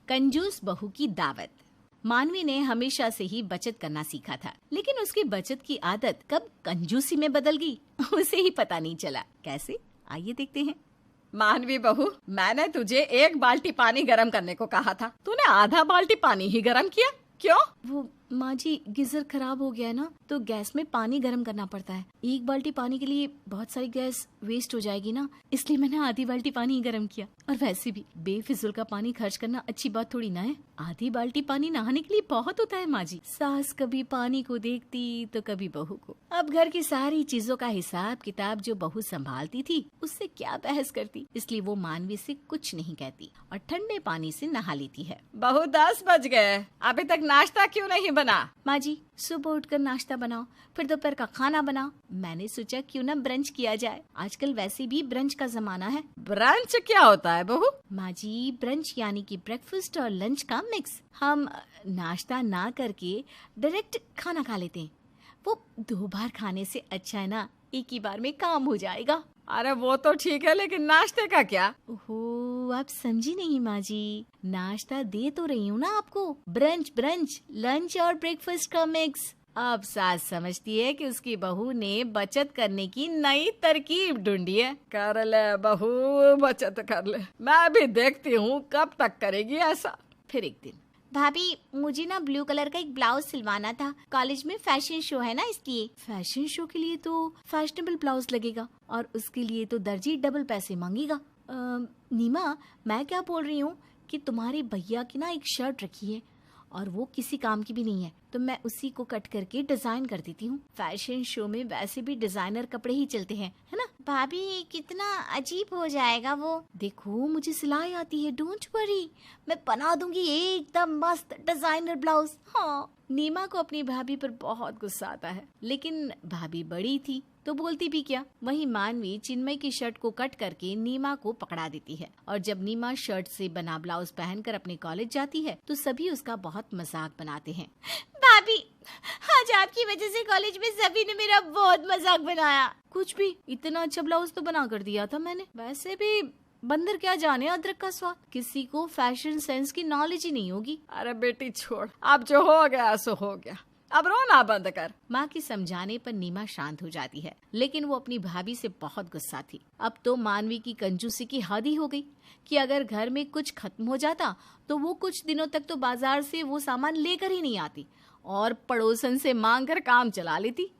कंजूस बहू की दावत। मानवी ने हमेशा से ही बचत करना सीखा था, लेकिन उसकी बचत की आदत कब कंजूसी में बदल गई उसे ही पता नहीं चला। कैसे, आइए देखते हैं। मानवी बहू, मैंने तुझे 1 बाल्टी पानी गरम करने को कहा था, तूने आधा बाल्टी पानी ही गरम किया, क्यों? वो माँ जी, गीजर खराब हो गया है ना, तो गैस में पानी गर्म करना पड़ता है। 1 बाल्टी पानी के लिए बहुत सारी गैस वेस्ट हो जाएगी ना, इसलिए मैंने आधी बाल्टी पानी ही गर्म किया। और वैसे भी बेफिजूल का पानी खर्च करना अच्छी बात थोड़ी ना है। आधी बाल्टी पानी नहाने के लिए बहुत होता है माँ जी। सास कभी पानी को देखती तो कभी बहू को। अब घर की सारी चीजों का हिसाब किताब जो बहू संभालती थी, उससे क्या बहस करती, इसलिए वो मानवी से कुछ नहीं कहती और ठंडे पानी से नहा लेती है। बहू 10 बज गए, अभी तक नाश्ता क्यों नहीं बना? माँ जी, सुबह उठकर नाश्ता बनाओ, फिर दोपहर का खाना बनाओ। मैंने सोचा क्यों ना ब्रंच किया जाए, आजकल वैसे भी ब्रंच का जमाना है। ब्रंच क्या होता है बहू? माँ जी, ब्रंच यानी कि ब्रेकफास्ट और लंच का मिक्स। हम नाश्ता ना करके डायरेक्ट खाना खा लेते हैं। वो 2 बार खाने से अच्छा है ना, एक ही बार में काम हो जाएगा। अरे वो तो ठीक है, लेकिन नाश्ते का क्या? ओहो, आप समझी नहीं माँ जी, नाश्ता दे तो रही हूँ ना आपको। ब्रंच ब्रंच, लंच और ब्रेकफास्ट का मिक्स। अब सास समझती है कि उसकी बहू ने बचत करने की नई तरकीब ढूंढी है। कर ले बहू, बचत कर ले, मैं भी देखती हूँ कब तक करेगी ऐसा। फिर एक दिन, भाभी मुझे ना ब्लू कलर का एक ब्लाउज सिलवाना था, कॉलेज में फैशन शो है ना, इसलिए। फैशन शो के लिए तो फैशनेबल ब्लाउज लगेगा और उसके लिए तो दर्जी डबल पैसे मांगेगा। नीमा, मैं क्या बोल रही हूँ कि तुम्हारे भैया की ना एक शर्ट रखी है और वो किसी काम की भी नहीं है, तो मैं उसी को कट करके डिजाइन कर देती हूँ। फैशन शो में वैसे भी डिजाइनर कपड़े ही चलते हैं, है ना? भाभी कितना अजीब हो जाएगा वो। देखो मुझे सिलाई आती है, डोंट वरी, मैं बना दूंगी एकदम मस्त डिजाइनर ब्लाउज। हाँ। नीमा को अपनी भाभी पर बहुत गुस्सा आता है, लेकिन भाभी बड़ी थी तो बोलती भी क्या। वहीं मानवी चिन्मय की शर्ट को कट करके नीमा को पकड़ा देती है और जब नीमा शर्ट से बना ब्लाउज पहनकर अपने कॉलेज जाती है तो सभी उसका बहुत मजाक बनाते हैं। भाभी, आज आपकी वजह से कॉलेज में सभी ने मेरा बहुत मजाक बनाया। कुछ भी, इतना अच्छा ब्लाउज तो बना कर दिया था मैंने। वैसे भी बंदर क्या जाने अदरक का स्वाद, किसी को फैशन सेंस की नॉलेज ही नहीं होगी। अरे बेटी छोड़, अब जो हो गया सो हो गया, अब रोना बंद कर। माँ की समझाने पर नीमा शांत हो जाती है, लेकिन वो अपनी भाभी से बहुत गुस्सा थी। अब तो मानवी की कंजूसी की हद ही हो गई कि अगर घर में कुछ खत्म हो जाता तो वो कुछ दिनों तक तो बाजार से वो सामान लेकर ही नहीं आती और पड़ोसन से मांग कर काम चला लेती।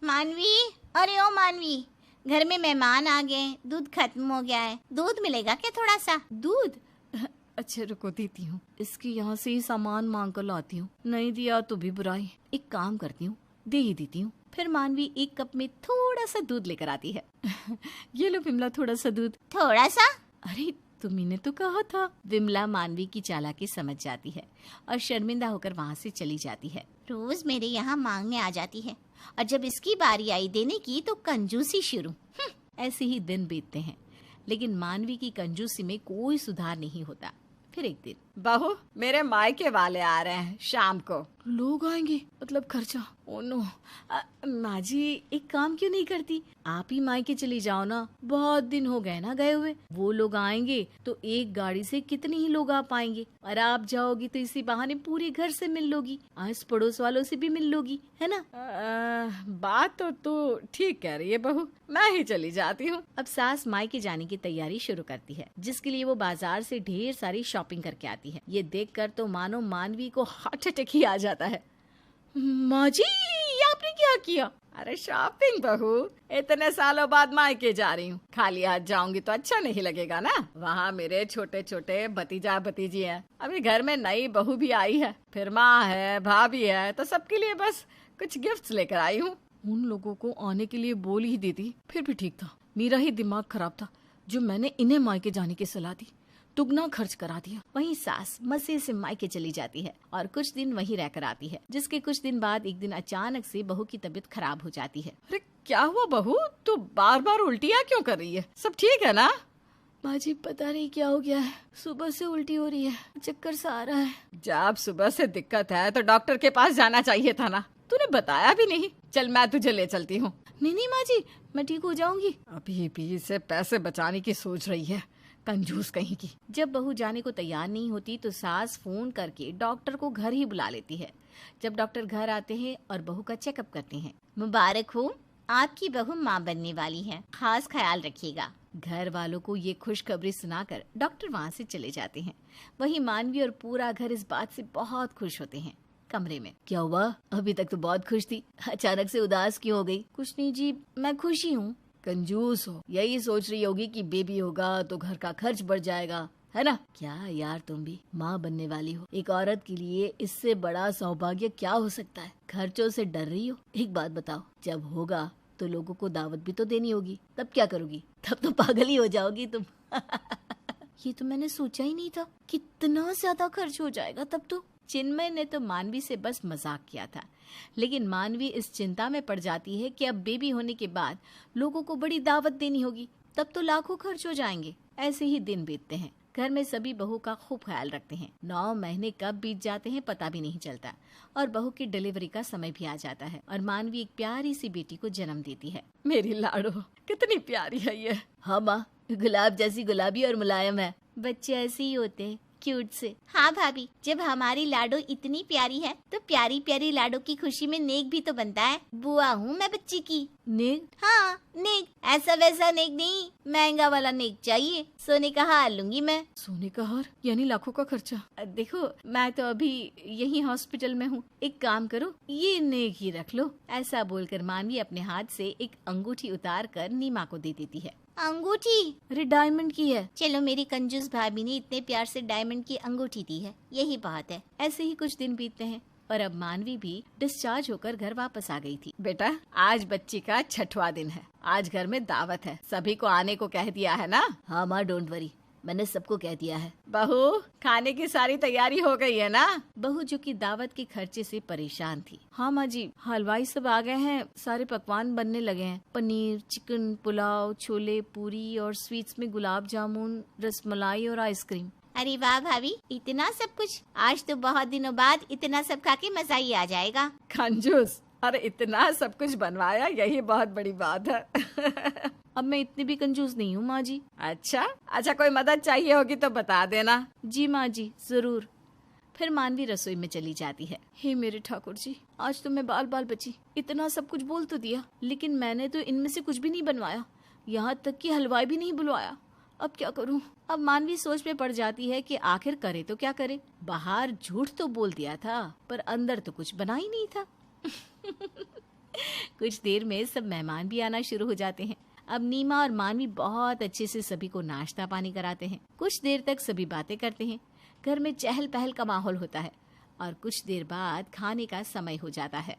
मानवी, अरे ओ मानवी, घर में मेहमान आ गए, दूध खत्म हो गया है, दूध मिलेगा क्या थोड़ा सा? दूध? अच्छा रुको, देती हूँ। इसके यहाँ से ही सामान मांग कर लाती हूँ, नहीं दिया तो भी बुराई। एक काम करती हूँ, दे ही देती हूँ। फिर मानवी एक कप में थोड़ा सा दूध लेकर आती है। ये लो विमला, थोड़ा सा दूध। थोड़ा सा? अरे तुमने तो कहा था। विमला मानवी की चालाकी समझ जाती है और शर्मिंदा होकर वहाँ से चली जाती है। रोज मेरे यहाँ मांगने आ जाती है और जब इसकी बारी आई देने की तो कंजूसी शुरू। ऐसे ही दिन बीतते हैं, लेकिन मानवी की कंजूसी में कोई सुधार नहीं होता। फिर एक दिन, बहू मेरे मायके वाले आ रहे हैं शाम को। लोग आएंगे मतलब खर्चा? Oh no. माँ जी एक काम क्यों नहीं करती, आप ही मायके चली जाओ ना, बहुत दिन हो गए ना गए हुए। वो लोग आएंगे तो एक गाड़ी से कितने ही लोग आ पाएंगे, और आप जाओगी तो इसी बहाने पूरे घर से मिल लोगी, आस पड़ोस वालों से भी मिल लोगी, है ना? बात तो तू ठीक कह रही है बहू, मैं ही चली जाती हूँ। अब सास मायके जाने की तैयारी शुरू करती है, जिसके लिए वो बाजार से ढेर सारी शॉपिंग करके आती है। ये देखकर तो मानो मानवी को हार्ट अटैक ही आ जाता है। माँ जी ये आपने क्या किया? अरे शॉपिंग बहू, इतने सालों बाद मायके जा रही हूँ, खाली हाथ जाऊंगी तो अच्छा नहीं लगेगा ना। वहाँ मेरे छोटे छोटे भतीजा भतीजी हैं, अभी घर में नई बहू भी आई है, फिर माँ है, भाभी है, तो सबके लिए बस कुछ गिफ्ट्स लेकर आई हूँ। उन लोगों को आने के लिए बोल ही देती, फिर भी ठीक था। मेरा ही दिमाग खराब था जो मैंने इन्हें मायके जाने की सलाह दी, दुगना खर्च करा दिया। वहीं सास मजे से मायके चली जाती है और कुछ दिन वहीं रहकर आती है, जिसके कुछ दिन बाद एक दिन अचानक से बहू की तबीयत खराब हो जाती है। अरे क्या हुआ बहू, तू बार बार उल्टियाँ क्यों कर रही है? सब ठीक है ना? माँ जी पता नहीं क्या हो गया है, सुबह से उल्टी हो रही है, चक्कर सा आ रहा है। जब सुबह से दिक्कत है तो डॉक्टर के पास जाना चाहिए था ना, तूने बताया भी नहीं। चल मैं तुझे ले चलती हूँ। नहीं माँ जी, मैं ठीक हो जाऊंगी। अभी भी इसे पैसे बचाने की सोच रही है, कंजूस कहीं की। जब बहू जाने को तैयार नहीं होती तो सास फोन करके डॉक्टर को घर ही बुला लेती है। जब डॉक्टर घर आते हैं और बहू का चेकअप करते हैं। मुबारक हो, आपकी बहू माँ बनने वाली है, खास ख्याल रखिएगा। घर वालों को ये खुशखबरी सुनाकर डॉक्टर वहाँ से चले जाते हैं। वहीं मानवी और पूरा घर इस बात से बहुत खुश होते हैं। कमरे में क्या हुआ? अभी तक तो बहुत खुश थी, अचानक से उदास क्यों हो गई? कुछ नहीं जी, मैं खुशी हूँ। कंजूस हो, यही सोच रही होगी कि बेबी होगा तो घर का खर्च बढ़ जाएगा, है ना? क्या यार, तुम भी माँ बनने वाली हो। एक औरत के लिए इससे बड़ा सौभाग्य क्या हो सकता है? खर्चों से डर रही हो? एक बात बताओ, जब होगा तो लोगों को दावत भी तो देनी होगी, तब क्या करोगी? तब तो पागल ही हो जाओगी तुम। ये तो मैंने सोचा ही नहीं था, कितना ज्यादा खर्च हो जाएगा तब तो। चिन्मय ने तो मानवी से बस मजाक किया था, लेकिन मानवी इस चिंता में पड़ जाती है कि अब बेबी होने के बाद लोगों को बड़ी दावत देनी होगी, तब तो लाखों खर्च हो जाएंगे। ऐसे ही दिन बीतते हैं। घर में सभी बहू का खूब ख्याल रखते हैं। 9 महीने कब बीत जाते हैं पता भी नहीं चलता और बहू की डिलीवरी का समय भी आ जाता है और मानवी एक प्यारी सी बेटी को जन्म देती है। मेरी लाडो कितनी प्यारी है ये। हाँ माँ, गुलाब जैसी गुलाबी और मुलायम है। बच्चे ऐसे ही होते हैं, क्यूट से। हाँ भाभी, जब हमारी लाडो इतनी प्यारी है तो प्यारी प्यारी लाडो की खुशी में नेक भी तो बनता है। बुआ हूँ मैं बच्ची की। नेक? हाँ नेक, ऐसा वैसा नेक नहीं, महंगा वाला नेक चाहिए। सोने का हार लूंगी मैं। सोने का हार यानी लाखों का खर्चा? देखो, मैं तो अभी यही हॉस्पिटल में हूँ, एक काम करो, ये नेक ही रख लो। ऐसा बोलकर मानवी अपने हाथ से एक अंगूठी उतार कर नीमा को दे देती है। अंगूठी? अरे डायमंड की है। चलो, मेरी कंजूस भाभी ने इतने प्यार से डायमंड की अंगूठी दी है, यही बात है। ऐसे ही कुछ दिन बीतते हैं और अब मानवी भी डिस्चार्ज होकर घर वापस आ गई थी। बेटा, आज बच्ची का 6वां दिन है। आज घर में दावत है, सभी को आने को कह दिया है ना? हाँ माँ, डोंट वरी, मैंने सबको कह दिया है। बहू, खाने की सारी तैयारी हो गई है ना? बहू जो कि दावत के खर्चे से परेशान थी। हाँ माँ जी, हलवाई सब आ गए हैं, सारे पकवान बनने लगे हैं। पनीर, चिकन, पुलाव, छोले, पूरी और स्वीट्स में गुलाब जामुन, रसमलाई और आइसक्रीम। अरे वाह भाभी, इतना सब कुछ! आज तो बहुत दिनों बाद इतना सब खा के मजा ही आ जाएगा। कंजूस, अरे इतना सब कुछ बनवाया, यही बहुत बड़ी बात है। अब मैं इतनी भी कंजूस नहीं हूँ माँ जी। अच्छा, कोई मदद चाहिए होगी तो बता देना। जी माँ जी, जरूर। फिर मानवी रसोई में चली जाती है। हे मेरे ठाकुर जी, आज तो मैं बाल बाल बची। इतना सब कुछ बोल तो दिया, लेकिन मैंने तो इनमें से कुछ भी नहीं बनवाया, यहाँ तक कि हलवाई भी नहीं बुलवाया। अब क्या करूँ? अब मानवी सोच में पड़ जाती है कि आखिर करे तो क्या करे। बाहर झूठ तो बोल दिया था, पर अंदर तो कुछ बना ही नहीं था। कुछ देर में सब मेहमान भी आना शुरू हो जाते हैं। अब नीमा और मानवी बहुत अच्छे से सभी को नाश्ता पानी कराते हैं। कुछ देर तक सभी बातें करते हैं। घर में चहल पहल का माहौल होता है और कुछ देर बाद खाने का समय हो जाता है।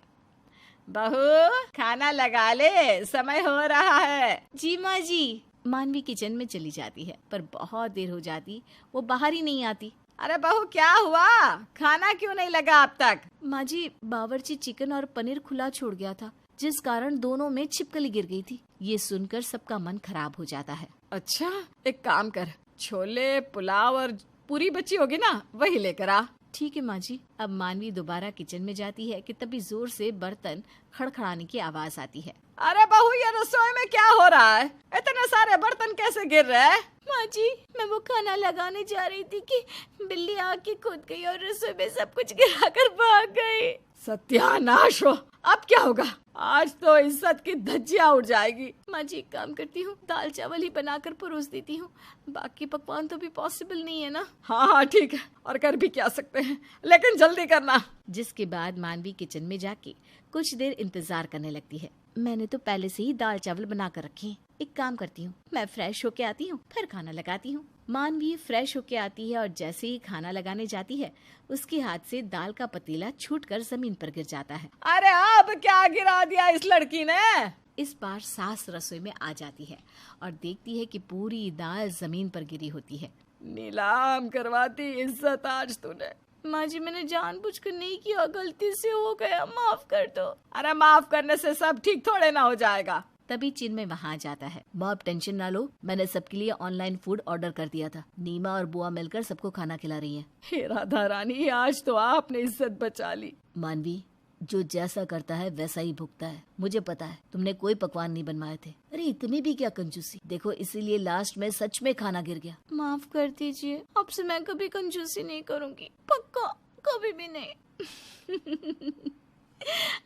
बहू, खाना लगा ले, समय हो रहा है। जी माँ जी। मानवी किचन में चली जाती है, पर बहुत देर हो जाती, वो बाहर ही नहीं आती। अरे बहू, क्या हुआ? खाना क्यों नहीं लगा अब तक? माँ जी, बावर्ची चिकन और पनीर खुला छोड़ गया था, जिस कारण दोनों में छिपकली गिर गई थी। ये सुनकर सबका मन खराब हो जाता है। अच्छा, एक काम कर, छोले, पुलाव और पूरी बची होगी ना, वही लेकर आ। ठीक है माँ जी। अब मानवी दोबारा किचन में जाती है कि तभी जोर से बर्तन खड़खड़ाने की आवाज आती है। अरे बहू, ये रसोई में क्या हो रहा है? इतने सारे बर्तन कैसे गिर रहे हैं? माँ जी, मैं वो खाना लगाने जा रही थी कि बिल्ली आके कूद गई और रसोई में सब कुछ गिराकर भाग गई। सत्यानाश हो! अब क्या होगा? आज तो इज्जत की धज्जियां उड़ जाएगी। माँ जी, एक काम करती हूँ, दाल चावल ही बनाकर परोस देती हूँ। बाकी पकवान तो भी पॉसिबल नहीं है ना? हाँ, ठीक है, और कर भी क्या सकते हैं, लेकिन जल्दी करना। जिसके बाद मानवी किचन में जाके कुछ देर इंतजार करने लगती है। मैंने तो पहले से ही दाल चावल बना कर रखे हैं। एक काम करती हूँ, मैं फ्रेश होके आती हूँ, फिर खाना लगाती हूँ। मानवी फ्रेश होके आती है और जैसे ही खाना लगाने जाती है, उसके हाथ से दाल का पतीला छूटकर जमीन पर गिर जाता है। अरे अब क्या गिरा दिया इस लड़की ने? इस बार सास रसोई में आ जाती है और देखती है कि पूरी दाल जमीन पर गिरी होती है। नीलाम करवाती इज्जत आज तूने। माँ जी, मैंने जानबूझकर नहीं किया, गलती से हो गया, माफ कर दो। अरे माफ करने से सब ठीक थोड़े ना हो जाएगा। तभी चिन्मय वहाँ जाता है। आप टेंशन ना लो, मैंने सबके लिए ऑनलाइन फूड ऑर्डर कर दिया था। नीमा और बुआ मिलकर सबको खाना खिला रही है। हे राधा रानी, आज तो आपने इज्जत बचा ली। मानवी, जो जैसा करता है वैसा ही भुगता है। मुझे पता है तुमने कोई पकवान नहीं बनवाए थे। अरे इतनी भी क्या कंजूसी, देखो इसीलिए लास्ट में सच में खाना गिर गया। माफ कर दीजिए, अब से मैं कभी कंजूसी नहीं करूंगी, पक्का कभी भी नहीं।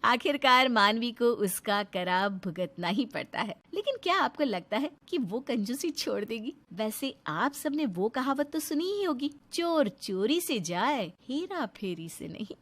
आखिरकार मानवी को उसका करार भुगतना ही पड़ता है। लेकिन क्या आपको लगता है कि वो कंजूसी छोड़ देगी? वैसे आप सबने वो कहावत तो सुनी ही होगी, चोर चोरी से जाए, हेरा फेरी से नहीं।